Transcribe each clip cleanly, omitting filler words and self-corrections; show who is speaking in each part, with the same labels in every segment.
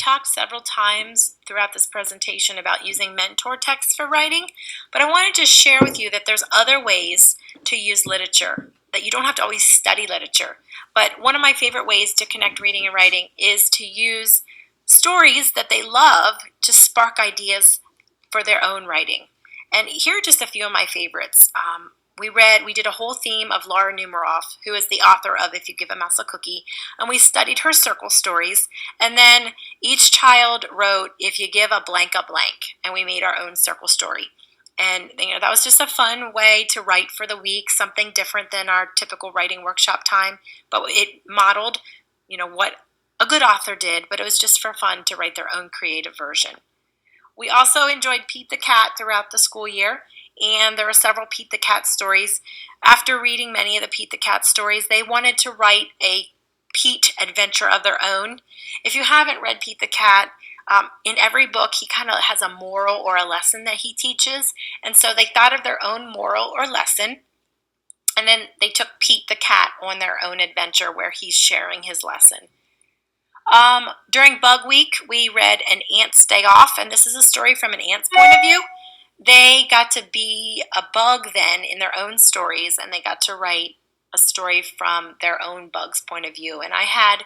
Speaker 1: talked several times throughout this presentation about using mentor texts for writing, but I wanted to share with you that there's other ways to use literature, that you don't have to always study literature. But one of my favorite ways to connect reading and writing is to use stories that they love to spark ideas for their own writing. And here are just a few of my favorites. We did a whole theme of Laura Numeroff, who is the author of If You Give a Mouse a Cookie, and we studied her circle stories, and then each child wrote If You Give a Blank, and we made our own circle story. And that was just a fun way to write for the week, something different than our typical writing workshop time, but it modeled, what a good author did, but it was just for fun to write their own creative version. We also enjoyed Pete the Cat throughout the school year, and there were several Pete the Cat stories. After reading many of the Pete the Cat stories, they wanted to write a Pete adventure of their own. If you haven't read Pete the Cat, in every book he kind of has a moral or a lesson that he teaches, and so they thought of their own moral or lesson, and then they took Pete the Cat on their own adventure where he's sharing his lesson. During Bug Week, we read An Ant's Day Off, and this is a story from an ant's point of view. They got to be a bug then in their own stories, and they got to write a story from their own bug's point of view. And I had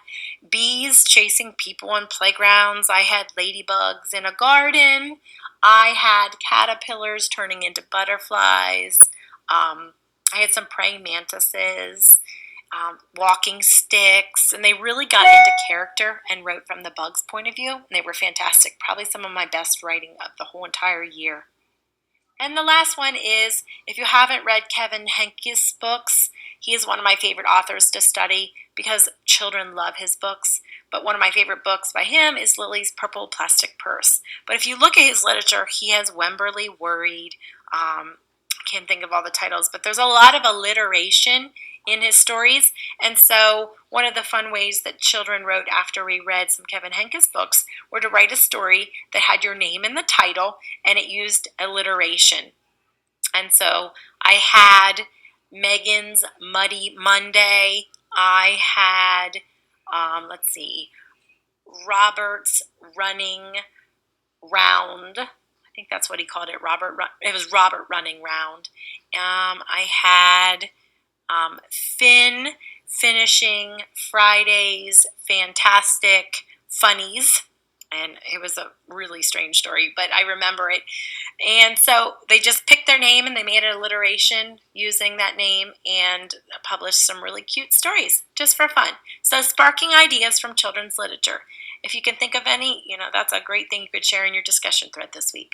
Speaker 1: bees chasing people on playgrounds. I had ladybugs in a garden. I had caterpillars turning into butterflies. I had some praying mantises, walking sticks, and they really got into character and wrote from the bug's point of view. And they were fantastic, probably some of my best writing of the whole entire year. And the last one is, if you haven't read Kevin Henkes' books, he is one of my favorite authors to study because children love his books. But one of my favorite books by him is Lily's Purple Plastic Purse. But if you look at his literature, he has Wemberley Worried. I can't think of all the titles, but there's a lot of alliteration in his stories. And so one of the fun ways that children wrote after we read some Kevin Henkes books were to write a story that had your name in the title and it used alliteration. And so I had Megan's Muddy Monday. I had, Robert's Running Round. I think that's what he called it. It was Robert Running Round. I had Finn finishing Friday's Fantastic Funnies, and it was a really strange story, but I remember it. And so they just picked their name and they made an alliteration using that name and published some really cute stories just for fun. So sparking ideas from children's literature. If you can think of any, that's a great thing you could share in your discussion thread this week.